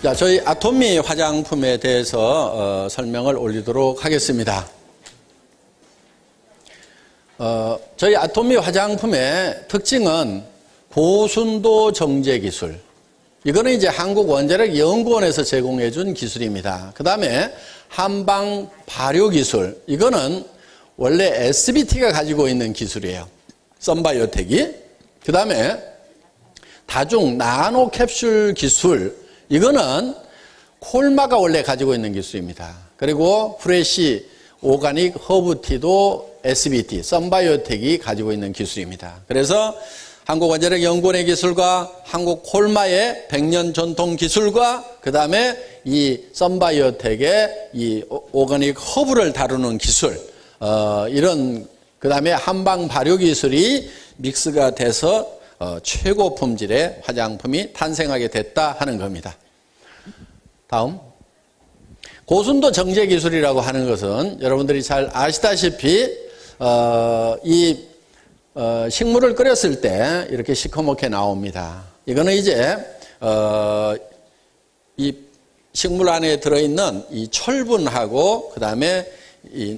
자, 저희 아토미 화장품에 대해서 설명을 올리도록 하겠습니다. 저희 아토미 화장품의 특징은 고순도 정제 기술. 이거는 이제 한국원자력연구원에서 제공해 준 기술입니다. 그 다음에 한방 발효 기술. 이거는 원래 SBT가 가지고 있는 기술이에요. 썬바이오텍이. 그 다음에 다중 나노 캡슐 기술. 이거는 콜마가 원래 가지고 있는 기술입니다. 그리고 프레시 오가닉 허브티도 SBT, 썬바이오텍이 가지고 있는 기술입니다. 그래서 한국원자력연구원의 기술과 한국 콜마의 100년 전통 기술과 그 다음에 이 썬바이오텍의 이 오가닉 허브를 다루는 기술, 이런 그 다음에 한방 발효 기술이 믹스가 돼서 최고 품질의 화장품이 탄생하게 됐다 하는 겁니다. 다음. 고순도 정제 기술이라고 하는 것은 여러분들이 잘 아시다시피 식물을 끓였을 때 이렇게 시커멓게 나옵니다. 이거는 이제 이 식물 안에 들어있는 이 철분하고 그 다음에 이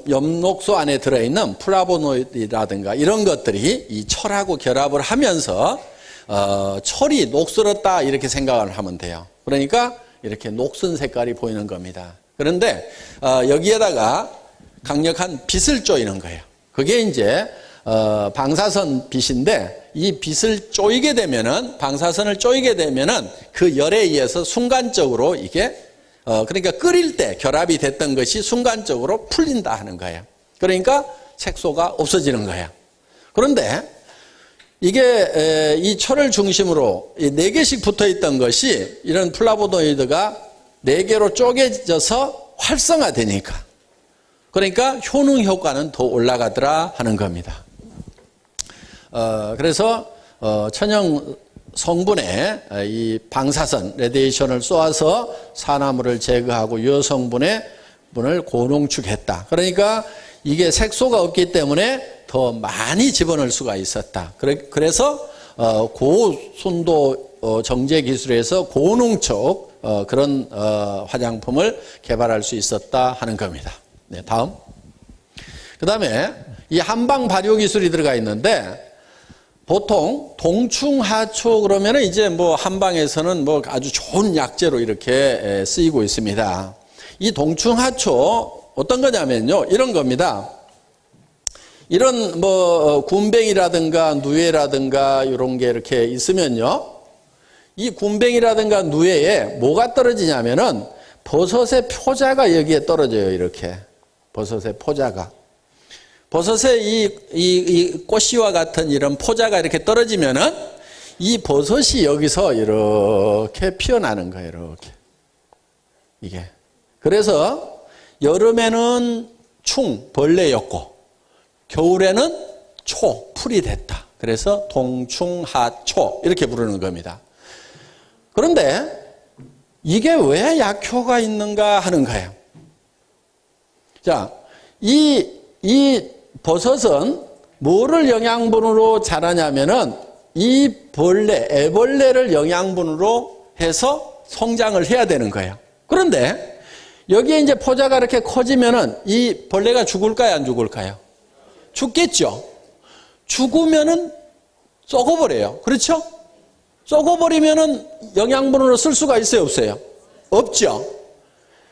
엽록소 안에 들어있는 플라보노이드라든가 이런 것들이 이 철하고 결합을 하면서 철이 녹슬었다 이렇게 생각을 하면 돼요. 그러니까 이렇게 녹슨 색깔이 보이는 겁니다. 그런데 여기에다가 강력한 빛을 쪼이는 거예요. 그게 이제 방사선 빛인데 이 빛을 쪼이게 되면은 방사선을 쪼이게 되면은 그 열에 의해서 순간적으로 이게 그러니까 끓일 때 결합이 됐던 것이 순간적으로 풀린다 하는 거예요. 그러니까 색소가 없어지는 거예요. 그런데 이게 이 철을 중심으로 4개씩 붙어 있던 것이 이런 플라보노이드가 4개로 쪼개져서 활성화되니까 그러니까 효능 효과는 더 올라가더라 하는 겁니다. 그래서 천연 성분의 이 방사선, 레디에이션을 쏘아서 산화물을 제거하고 유효성분의 분을 고농축했다. 그러니까 이게 색소가 없기 때문에 더 많이 집어넣을 수가 있었다. 그래서 고순도 정제 기술에서 고농축 그런 화장품을 개발할 수 있었다 하는 겁니다. 네, 다음. 그 다음에 이 한방 발효 기술이 들어가 있는데 보통 동충하초 그러면은 이제 뭐 한방에서는 뭐 아주 좋은 약재로 이렇게 쓰이고 있습니다. 이 동충하초 어떤 거냐면요. 이런 겁니다. 이런 뭐 군뱅이라든가 누에라든가 이런 게 이렇게 있으면요. 이 군뱅이라든가 누에에 뭐가 떨어지냐면은 버섯의 표자가 여기에 떨어져요. 이렇게. 버섯의 포자가. 버섯의 이 꽃씨와 같은 이런 포자가 이렇게 떨어지면은 이 버섯이 여기서 이렇게 피어나는 거예요. 이렇게. 이게. 그래서 여름에는 벌레였고 겨울에는 풀이 됐다. 그래서 동충하초 이렇게 부르는 겁니다. 그런데 이게 왜 약효가 있는가 하는 거예요. 자, 이 버섯은 뭐를 영양분으로 자라냐면은 이 애벌레를 영양분으로 해서 성장을 해야 되는 거예요. 그런데 여기에 이제 포자가 이렇게 커지면은 이 벌레가 죽을까요? 안 죽을까요? 죽겠죠. 죽으면은 썩어버려요. 그렇죠? 썩어버리면은 영양분으로 쓸 수가 있어요? 없어요? 없죠.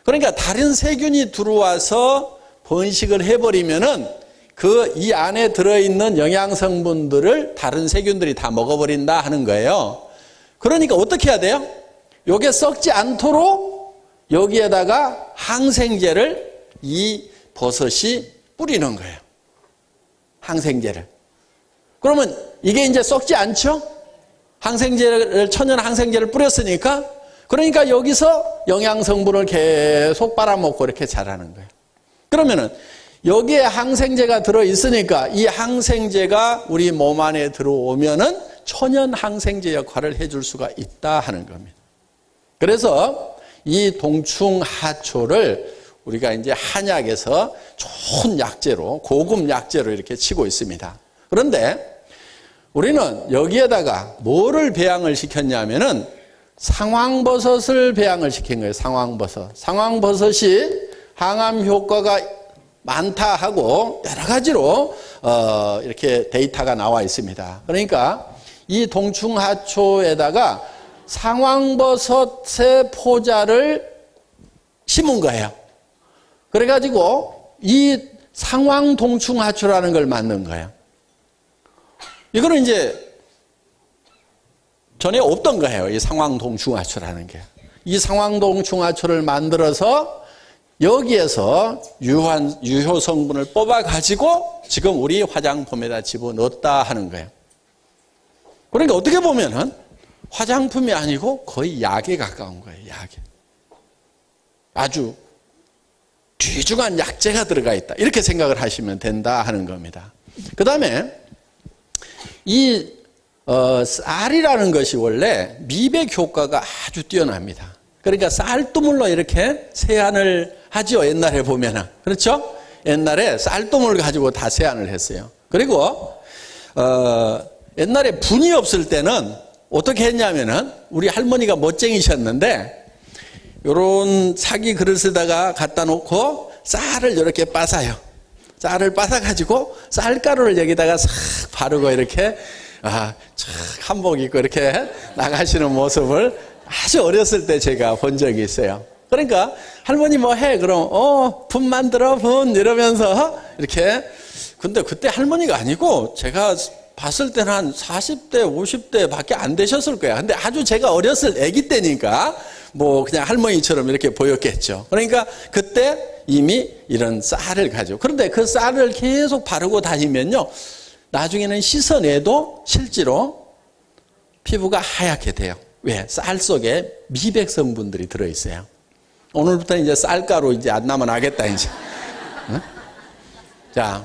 그러니까 다른 세균이 들어와서 번식을 해버리면은 이 안에 들어있는 영양성분들을 다른 세균들이 다 먹어버린다 하는 거예요. 그러니까 어떻게 해야 돼요? 요게 썩지 않도록 여기에다가 항생제를 이 버섯이 뿌리는 거예요. 항생제를. 그러면 이게 이제 썩지 않죠? 천연 항생제를 뿌렸으니까 그러니까 여기서 영양성분을 계속 빨아먹고 이렇게 자라는 거예요. 그러면은 여기에 항생제가 들어있으니까 이 항생제가 우리 몸 안에 들어오면은 천연 항생제 역할을 해줄 수가 있다 하는 겁니다. 그래서 이 동충하초를 우리가 이제 한약에서 좋은 약재로, 고급 약재로 이렇게 치고 있습니다. 그런데 우리는 여기에다가 뭐를 배양을 시켰냐면은 상황버섯을 배양을 시킨 거예요. 상황버섯. 상황버섯이 항암 효과가 많다 하고 여러 가지로 이렇게 데이터가 나와 있습니다. 그러니까 이 동충하초에다가 상황버섯의 포자를 심은 거예요. 그래가지고 이 상황동충하초라는 걸 만든 거예요. 이거는 이제 전에 없던 거예요. 이 상황동충하초라는 게. 이 상황동충하초를 만들어서 여기에서 유효 성분을 뽑아가지고 지금 우리 화장품에다 집어넣었다 하는 거예요. 그러니까 어떻게 보면은 화장품이 아니고 거의 약에 가까운 거예요. 약에. 아주 귀중한 약재가 들어가 있다. 이렇게 생각을 하시면 된다 하는 겁니다. 그 다음에 이 쌀이라는 것이 원래 미백 효과가 아주 뛰어납니다. 그러니까 쌀두물로 이렇게 세안을 하죠. 옛날에 보면은. 그렇죠? 옛날에 쌀두물 가지고 다 세안을 했어요. 그리고 옛날에 분이 없을 때는 어떻게 했냐면은 우리 할머니가 멋쟁이셨는데 요런 사기 그릇에다가 갖다 놓고 쌀을 이렇게 빠사요. 쌀을 빠사가지고 쌀가루를 여기다가 싹 바르고 이렇게 착 한복 입고 이렇게 나가시는 모습을 아주 어렸을 때 제가 본 적이 있어요. 그러니까 할머니 뭐 해? 그럼 분 만들어 분 이러면서 이렇게. 근데 그때 할머니가 아니고 제가 봤을 때는 한 40대 50대 밖에 안 되셨을 거예요. 근데 아주 제가 어렸을 아기 때니까 뭐 그냥 할머니처럼 이렇게 보였겠죠. 그러니까 그때 이미 이런 쌀을 가지고. 그런데 그 쌀을 계속 바르고 다니면요, 나중에는 씻어내도 실제로 피부가 하얗게 돼요. 왜? 쌀 속에 미백 성분들이 들어있어요. 오늘부터 이제 쌀가루 이제 안 나면 하겠다 이제. 응? 자,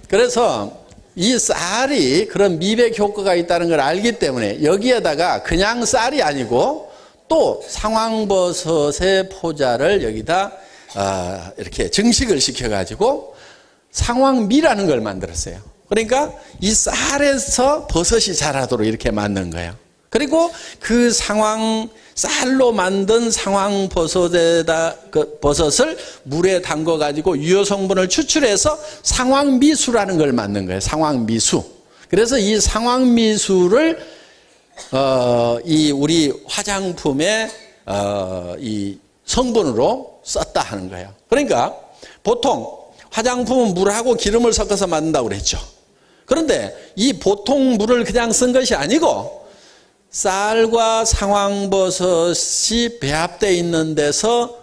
그래서 이 쌀이 그런 미백 효과가 있다는 걸 알기 때문에 여기에다가 그냥 쌀이 아니고 또 상황버섯의 포자를 여기다 이렇게 증식을 시켜가지고 상황미라는 걸 만들었어요. 그러니까 이 쌀에서 버섯이 자라도록 이렇게 만든 거예요. 그리고 그 쌀로 만든 상황버섯에다 버섯을 물에 담궈 가지고 유효 성분을 추출해서 상황미수라는 걸 만든 거예요. 상황미수. 그래서 이 상황미수를 이 우리 화장품의 이 성분으로 썼다 하는 거예요. 그러니까 보통 화장품은 물하고 기름을 섞어서 만든다고 그랬죠. 그런데 이 보통 물을 그냥 쓴 것이 아니고 쌀과 상황버섯이 배합되어 있는 데서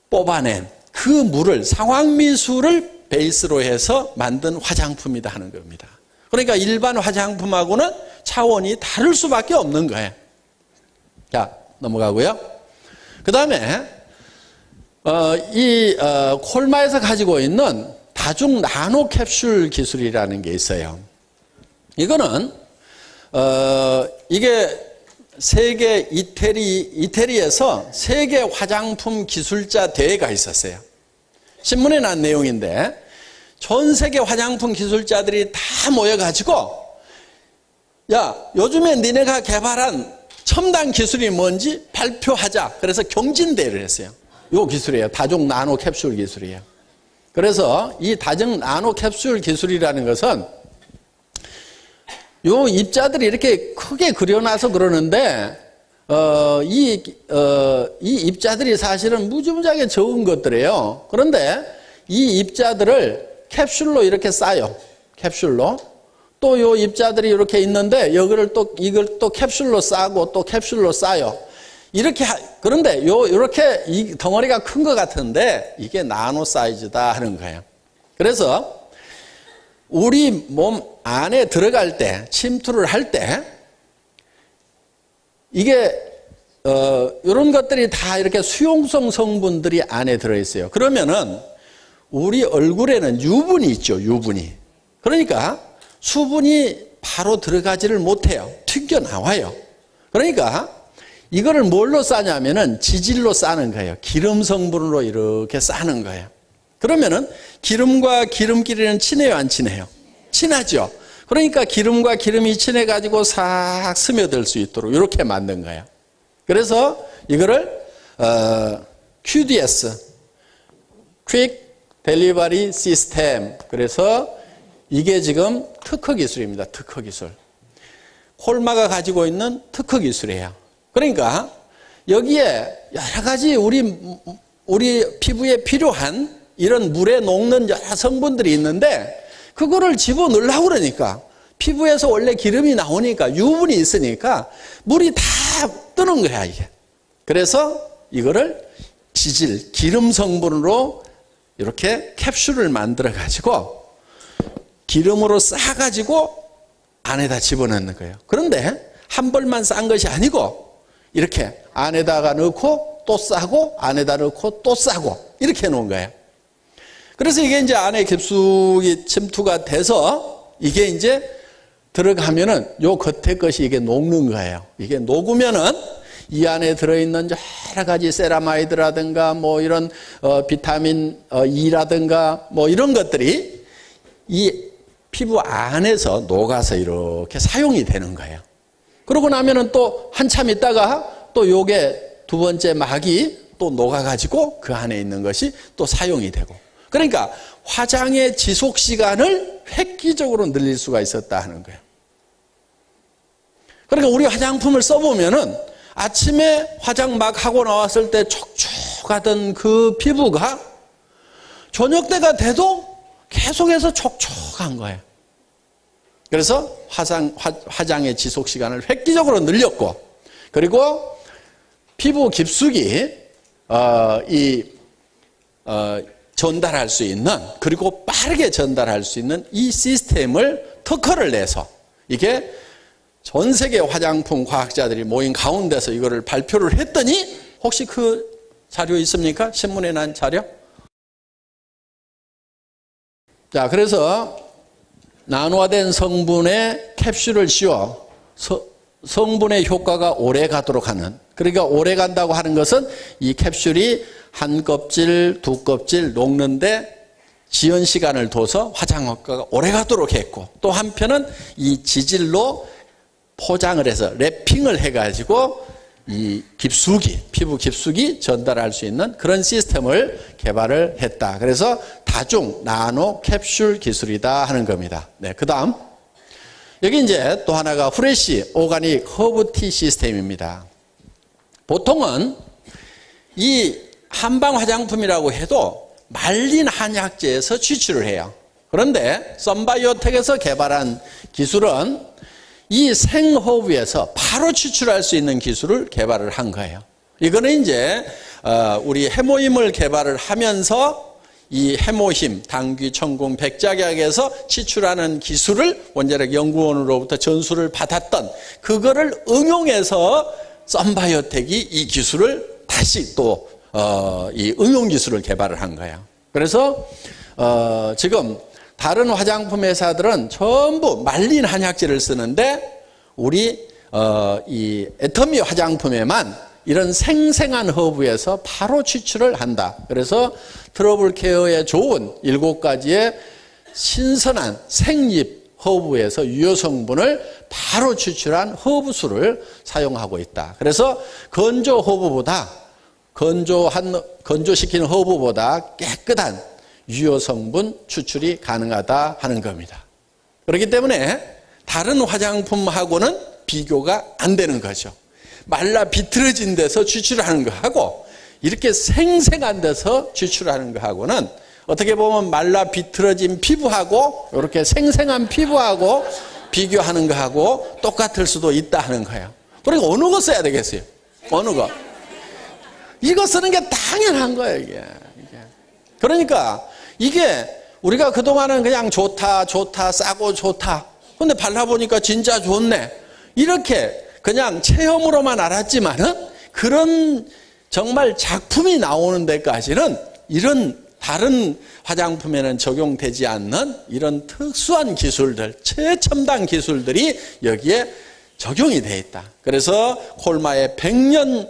뽑아낸 그 물을, 상황미수를 베이스로 해서 만든 화장품이다 하는 겁니다. 그러니까 일반 화장품하고는 차원이 다를 수밖에 없는 거예요. 자, 넘어가고요. 그 다음에 콜마에서 가지고 있는 다중 나노 캡슐 기술이라는 게 있어요. 이거는 이게 세계 이태리에서 세계 화장품 기술자 대회가 있었어요. 신문에 난 내용인데 전 세계 화장품 기술자들이 다 모여가지고 야, 요즘에 니네가 개발한 첨단 기술이 뭔지 발표하자. 그래서 경진대회를 했어요. 이 기술이에요. 다중 나노 캡슐 기술이에요. 그래서 이 다중 나노 캡슐 기술이라는 것은 요 입자들이 이렇게 크게 그려놔서 그러는데 이 입자들이 사실은 무지무지하게 적은 것들이에요. 그런데 이 입자들을 캡슐로 이렇게 싸요. 캡슐로. 또 요 입자들이 이렇게 있는데 이걸 또 캡슐로 싸고 또 캡슐로 싸요. 이렇게 그런데 이렇게 이 덩어리가 큰 것 같은데 이게 나노 사이즈다 하는 거예요. 그래서 우리 몸 안에 들어갈 때, 침투를 할 때, 이게, 이런 것들이 다 이렇게 수용성 성분들이 안에 들어있어요. 그러면은, 우리 얼굴에는 유분이 있죠, 유분이. 그러니까, 수분이 바로 들어가지를 못해요. 튕겨 나와요. 그러니까, 이거를 뭘로 싸냐면은 지질로 싸는 거예요. 기름 성분으로 이렇게 싸는 거예요. 그러면은, 기름과 기름끼리는 친해요, 안 친해요? 친하죠. 그러니까 기름과 기름이 친해가지고 싹 스며들 수 있도록 이렇게 만든 거예요. 그래서 이거를 QDS, Quick Delivery System. 그래서 이게 지금 특허 기술입니다. 특허 기술. 콜마가 가지고 있는 특허 기술이에요. 그러니까 여기에 여러 가지 우리 피부에 필요한 이런 물에 녹는 여러 성분들이 있는데 그거를 집어넣으려고 그러니까 피부에서 원래 기름이 나오니까 유분이 있으니까 물이 다 뜨는 거야, 이게. 그래서 이거를 지질, 기름 성분으로 이렇게 캡슐을 만들어 가지고 기름으로 싸가지고 안에다 집어넣는 거예요. 그런데 한 벌만 싼 것이 아니고 이렇게 안에다가 넣고 또 싸고 안에다 넣고 또 싸고 이렇게 해놓은 거예요. 그래서 이게 이제 안에 깊숙이 침투가 돼서 이게 이제 들어가면은 요 겉에 것이 이게 녹는 거예요. 이게 녹으면은 이 안에 들어있는 여러 가지 세라마이드라든가 뭐 이런 비타민 E라든가 뭐 이런 것들이 이 피부 안에서 녹아서 이렇게 사용이 되는 거예요. 그러고 나면은 또 한참 있다가 또 요게 두 번째 막이 또 녹아가지고 그 안에 있는 것이 또 사용이 되고. 그러니까 화장의 지속 시간을 획기적으로 늘릴 수가 있었다 하는 거예요. 그러니까 우리 화장품을 써보면은 아침에 화장 막 하고 나왔을 때 촉촉하던 그 피부가 저녁 때가 돼도 계속해서 촉촉한 거예요. 그래서 화장의 지속 시간을 획기적으로 늘렸고, 그리고 피부 깊숙이 전달할 수 있는, 그리고 빠르게 전달할 수 있는 이 시스템을 특허를 내서 이게 전 세계 화장품 과학자들이 모인 가운데서 이거를 발표를 했더니 혹시 그 자료 있습니까? 신문에 난 자료? 자, 그래서 나노화된 성분에 캡슐을 씌워 성분의 효과가 오래 가도록 하는, 그러니까 오래 간다고 하는 것은 이 캡슐이 한 껍질, 두 껍질 녹는데 지연 시간을 둬서 화장 효과가 오래 가도록 했고, 또 한편은 이 지질로 포장을 해서 랩핑을 해가지고 이 깊숙이, 피부 깊숙이 전달할 수 있는 그런 시스템을 개발을 했다. 그래서 다중 나노 캡슐 기술이다 하는 겁니다. 네, 그 다음 여기 이제 또 하나가 후레쉬 오가닉 허브티 시스템입니다. 보통은 이 한방 화장품이라고 해도 말린 한약재에서 추출을 해요. 그런데 썬바이오텍에서 개발한 기술은 이 생허브에서 바로 추출할 수 있는 기술을 개발을 한 거예요. 이거는 이제 우리 해모임을 개발을 하면서 이 해모힘, 당귀, 청궁, 백작약에서 추출하는 기술을 원자력 연구원으로부터 전수를 받았던 그거를 응용해서 썬바이오텍이 이 기술을 다시 또 이 응용 기술을 개발을 한 거예요. 그래서 지금 다른 화장품 회사들은 전부 말린 한약재를 쓰는데 우리 이 애터미 화장품에만 이런 생생한 허브에서 바로 추출을 한다. 그래서 트러블 케어에 좋은 7가지의 신선한 생잎 허브에서 유효 성분을 바로 추출한 허브수를 사용하고 있다. 그래서 건조 허브보다 건조시킨 허브보다 깨끗한 유효 성분 추출이 가능하다 하는 겁니다. 그렇기 때문에 다른 화장품하고는 비교가 안 되는 거죠. 말라 비틀어진 데서 추출하는 거하고 이렇게 생생한 데서 추출하는 거하고는 어떻게 보면 말라 비틀어진 피부하고 이렇게 생생한 피부하고 비교하는 거하고 똑같을 수도 있다 하는 거예요. 그러니까 어느 거 써야 되겠어요? 어느 거? 이거 쓰는 게 당연한 거예요, 이게. 그러니까 이게 우리가 그동안은 그냥 좋다, 싸고 좋다. 근데 발라보니까 진짜 좋네. 이렇게 그냥 체험으로만 알았지만은 그런 정말 작품이 나오는 데까지는 이런 다른 화장품에는 적용되지 않는 이런 특수한 기술들, 최첨단 기술들이 여기에 적용이 되어 있다. 그래서 콜마의 100년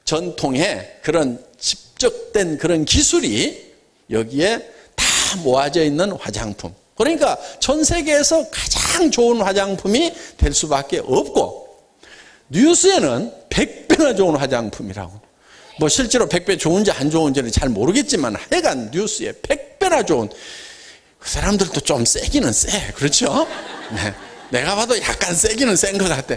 전통의 그런 집적된 그런 기술이 여기에 다 모아져 있는 화장품. 그러니까 전 세계에서 가장 좋은 화장품이 될 수밖에 없고, 뉴스에는 100배나 좋은 화장품이라고. 뭐 실제로 100배 좋은지 안 좋은지는 잘 모르겠지만 하여간 뉴스에 100배나 좋은, 그 사람들도 좀 세기는 세. 그렇죠? 네. 내가 봐도 약간 세기는 센 것 같아.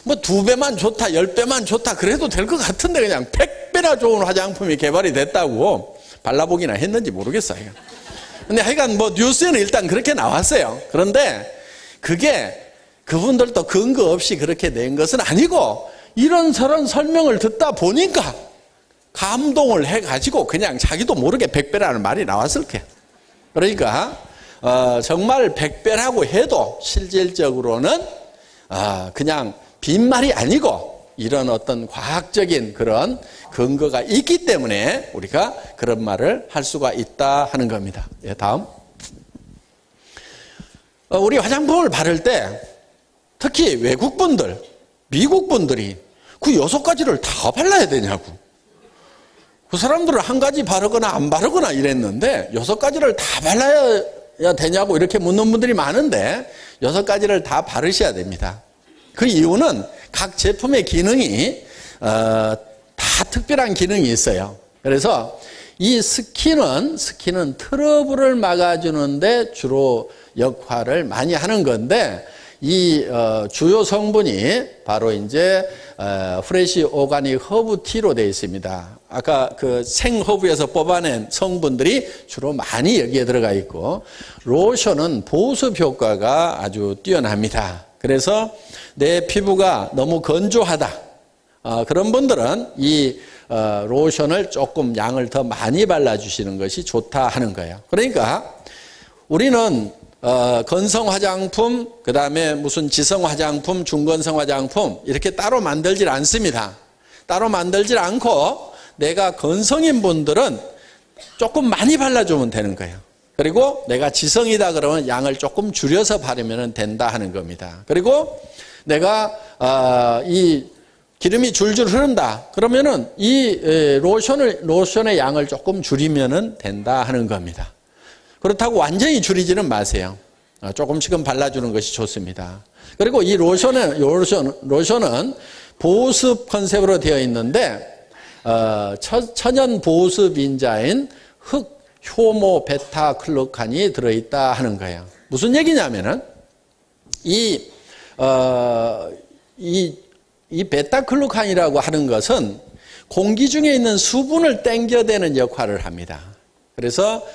뭐 2배만 좋다, 10배만 좋다 그래도 될 것 같은데 그냥 100배나 좋은 화장품이 개발이 됐다고 발라보기나 했는지 모르겠어요. 근데 하여간 뭐 뉴스에는 일단 그렇게 나왔어요. 그런데 그게 그분들도 근거 없이 그렇게 낸 것은 아니고 이런저런 설명을 듣다 보니까 감동을 해가지고 그냥 자기도 모르게 100배라는 말이 나왔을 거예요. 그러니까 정말 100배라고 해도 실질적으로는 그냥 빈말이 아니고 이런 어떤 과학적인 그런 근거가 있기 때문에 우리가 그런 말을 할 수가 있다 하는 겁니다. 예, 다음. 우리 화장품을 바를 때 특히 외국분들, 미국분들이 그 6가지를 다 발라야 되냐고. 그 사람들은 한 가지 바르거나 안 바르거나 이랬는데 6가지를 다 발라야 되냐고 이렇게 묻는 분들이 많은데 6가지를 다 바르셔야 됩니다. 그 이유는 각 제품의 기능이 다 특별한 기능이 있어요. 그래서 이 스킨은 트러블을 막아주는데 주로 역할을 많이 하는 건데 이 주요 성분이 바로 이제 프레시 오가닉 허브 티로 되어 있습니다. 아까 그 생허브에서 뽑아낸 성분들이 주로 많이 여기에 들어가 있고 로션은 보습 효과가 아주 뛰어납니다. 그래서 내 피부가 너무 건조하다 그런 분들은 이 로션을 조금 양을 더 많이 발라주시는 것이 좋다 하는 거예요. 그러니까 우리는 건성 화장품, 그 다음에 무슨 지성 화장품, 중건성 화장품 이렇게 따로 만들질 않습니다. 따로 만들질 않고 내가 건성인 분들은 조금 많이 발라주면 되는 거예요. 그리고 내가 지성이다 그러면 양을 조금 줄여서 바르면 된다 하는 겁니다. 그리고 내가 이 기름이 줄줄 흐른다 그러면은 이 로션의 양을 조금 줄이면 된다 하는 겁니다. 그렇다고 완전히 줄이지는 마세요. 조금씩은 발라주는 것이 좋습니다. 그리고 이 로션은 보습 컨셉으로 되어 있는데 천연 보습 인자인 흑 효모 베타글루칸이 들어있다 하는 거예요. 무슨 얘기냐면은 이 베타글루칸이라고 하는 것은 공기 중에 있는 수분을 땡겨대는 역할을 합니다. 그래서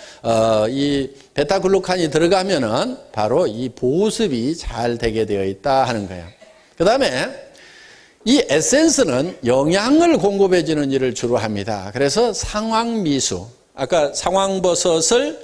이 베타글루칸이 들어가면은 바로 이 보습이 잘 되게 되어 있다 하는 거예요. 그 다음에 이 에센스는 영양을 공급해 주는 일을 주로 합니다. 그래서 상황미수, 아까 상황버섯을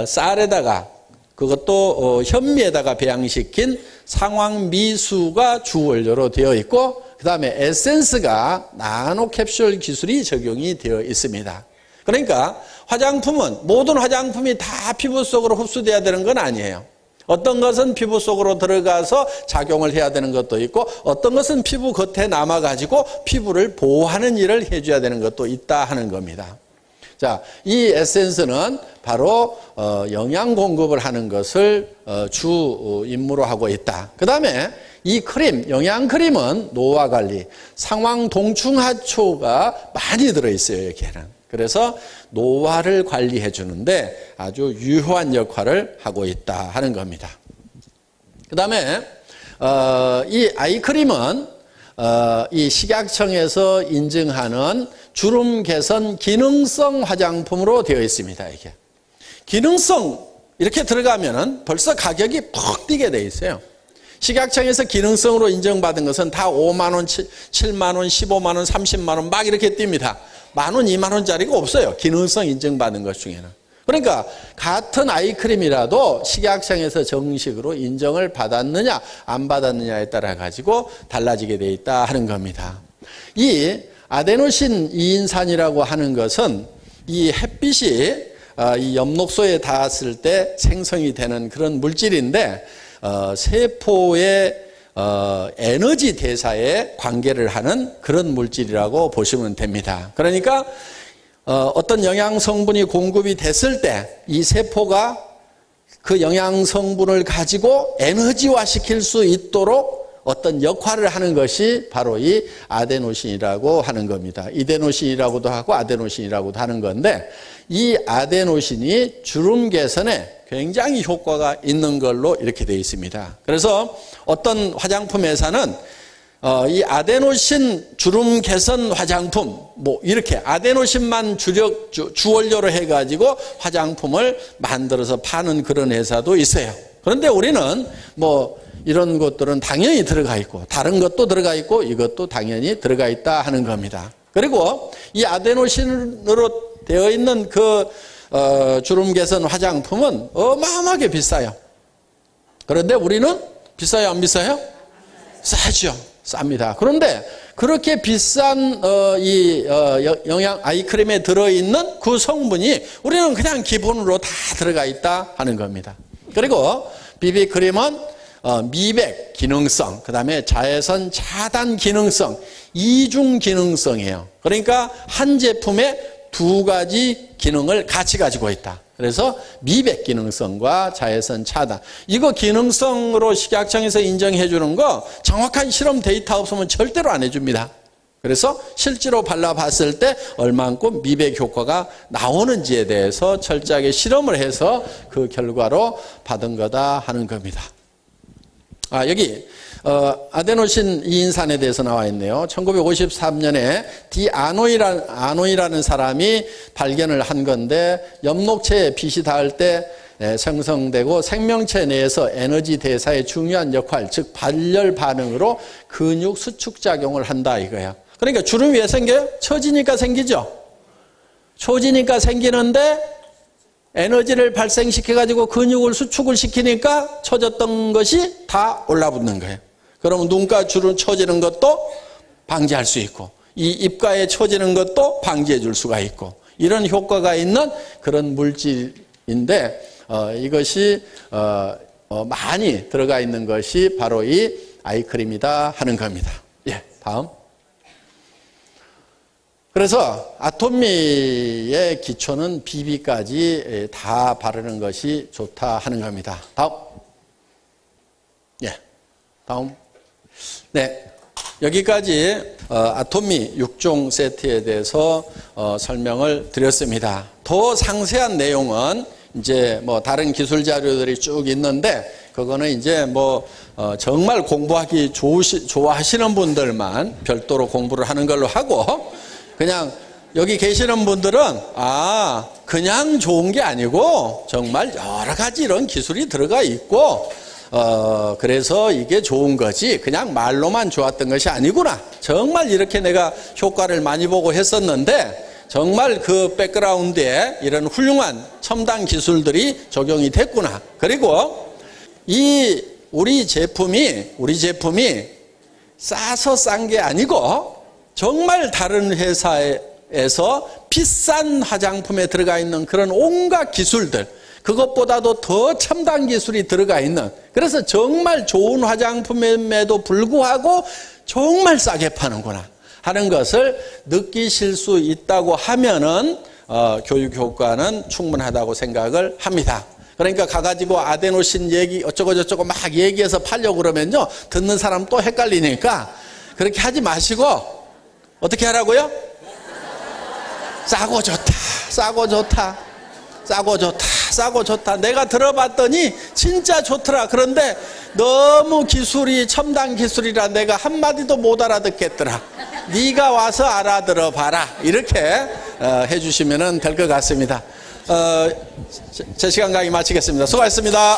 쌀에다가 그것도 현미에다가 배양시킨 상황미수가 주원료로 되어 있고 그 다음에 에센스가 나노캡슐 기술이 적용이 되어 있습니다. 그러니까 화장품은 모든 화장품이 다 피부 속으로 흡수돼야 되는 건 아니에요. 어떤 것은 피부 속으로 들어가서 작용을 해야 되는 것도 있고 어떤 것은 피부 겉에 남아가지고 피부를 보호하는 일을 해줘야 되는 것도 있다 하는 겁니다. 자, 이 에센스는 바로 영양 공급을 하는 것을 주 임무로 하고 있다. 그 다음에 이 크림, 영양 크림은 노화 관리, 상황 동충하초가 많이 들어있어요, 여기에는. 그래서 노화를 관리해 주는데 아주 유효한 역할을 하고 있다 하는 겁니다. 그 다음에 이 아이크림은 이 식약청에서 인증하는 주름 개선 기능성 화장품으로 되어 있습니다. 이게 기능성 이렇게 들어가면은 벌써 가격이 퍽 뛰게 돼 있어요. 식약청에서 기능성으로 인정받은 것은 다 5만 원, 7만 원, 15만 원, 30만 원 막 이렇게 뜁니다. 10,000원, 20,000원짜리가 없어요. 기능성 인정받은 것 중에는. 그러니까 같은 아이크림이라도 식약청에서 정식으로 인정을 받았느냐 안 받았느냐에 따라 가지고 달라지게 돼 있다 하는 겁니다. 이 아데노신 2인산이라고 하는 것은 이 햇빛이 이 엽록소에 닿았을 때 생성이 되는 그런 물질인데 세포의 에너지 대사에 관계를 하는 그런 물질이라고 보시면 됩니다. 그러니까 어떤 영양 성분이 공급이 됐을 때 이 세포가 그 영양 성분을 가지고 에너지화 시킬 수 있도록 어떤 역할을 하는 것이 바로 이 아데노신이라고 하는 겁니다. 이데노신이라고도 하고 아데노신이라고도 하는 건데, 이 아데노신이 주름 개선에 굉장히 효과가 있는 걸로 이렇게 되어 있습니다. 그래서 어떤 화장품 회사는 이 아데노신 주름 개선 화장품, 뭐 이렇게 아데노신만 주원료로 해가지고 화장품을 만들어서 파는 그런 회사도 있어요. 그런데 우리는 뭐 이런 것들은 당연히 들어가 있고, 다른 것도 들어가 있고, 이것도 당연히 들어가 있다 하는 겁니다. 그리고 이 아데노신으로 되어 있는 그 주름 개선 화장품은 어마어마하게 비싸요. 그런데 우리는 비싸요, 안 비싸요? 싸죠. 쌉니다. 그런데 그렇게 비싼 영양 아이크림에 들어있는 그 성분이 우리는 그냥 기본으로 다 들어가 있다 하는 겁니다. 그리고 비비크림은 미백 기능성, 그 다음에 자외선 차단 기능성, 이중 기능성이에요. 그러니까 한 제품에 두 가지 기능을 같이 가지고 있다. 그래서 미백 기능성과 자외선 차단. 이거 기능성으로 식약청에서 인정해 주는 거 정확한 실험 데이터 없으면 절대로 안 해줍니다. 그래서 실제로 발라봤을 때 얼만큼 미백 효과가 나오는지에 대해서 철저하게 실험을 해서 그 결과로 받은 거다 하는 겁니다. 여기 아데노신 이인산에 대해서 나와 있네요. 1953년에 아노이라는 사람이 발견을 한 건데, 엽록체에 빛이 닿을 때 생성되고 생명체 내에서 에너지 대사에 중요한 역할, 즉 발열 반응으로 근육 수축 작용을 한다 이거예요. 그러니까 주름이 왜 생겨요? 처지니까 생기죠. 처지니까 생기는데 에너지를 발생시켜가지고 근육을 수축을 시키니까 처졌던 것이 다 올라붙는 거예요. 그러면 눈가 주름 처지는 것도 방지할 수 있고, 이 입가에 처지는 것도 방지해 줄 수가 있고, 이런 효과가 있는 그런 물질인데, 이것이 많이 들어가 있는 것이 바로 이 아이크림이다 하는 겁니다. 예, 다음. 그래서 아토미의 기초는 비비까지 다 바르는 것이 좋다 하는 겁니다. 다음. 예, 다음. 네, 여기까지 아토미 6종 세트에 대해서 설명을 드렸습니다. 더 상세한 내용은 이제 뭐 다른 기술 자료들이 쭉 있는데, 그거는 이제 뭐 정말 공부하기 좋아하시는 분들만 별도로 공부를 하는 걸로 하고, 그냥 여기 계시는 분들은 그냥 좋은 게 아니고 정말 여러 가지 이런 기술이 들어가 있고, 그래서 이게 좋은 거지 그냥 말로만 좋았던 것이 아니구나. 정말 이렇게 내가 효과를 많이 보고 했었는데 정말 그 백그라운드에 이런 훌륭한 첨단 기술들이 적용이 됐구나. 그리고 우리 제품이 싸서 싼 게 아니고 정말 다른 회사에서 비싼 화장품에 들어가 있는 그런 온갖 기술들, 그것보다도 더 첨단 기술이 들어가 있는, 그래서 정말 좋은 화장품임에도 불구하고 정말 싸게 파는구나 하는 것을 느끼실 수 있다고 하면은 교육 효과는 충분하다고 생각을 합니다. 그러니까 가가지고 아데노신 얘기 어쩌고저쩌고 막 얘기해서 팔려고 그러면요, 듣는 사람 또 헷갈리니까 그렇게 하지 마시고 어떻게 하라고요? 싸고 좋다, 싸고 좋다, 싸고 좋다, 싸고 좋다. 내가 들어봤더니 진짜 좋더라. 그런데 너무 기술이 첨단 기술이라 내가 한마디도 못 알아듣겠더라. 네가 와서 알아들어 봐라. 이렇게 해주시면 될 것 같습니다. 제 시간 강의 마치겠습니다. 수고하셨습니다.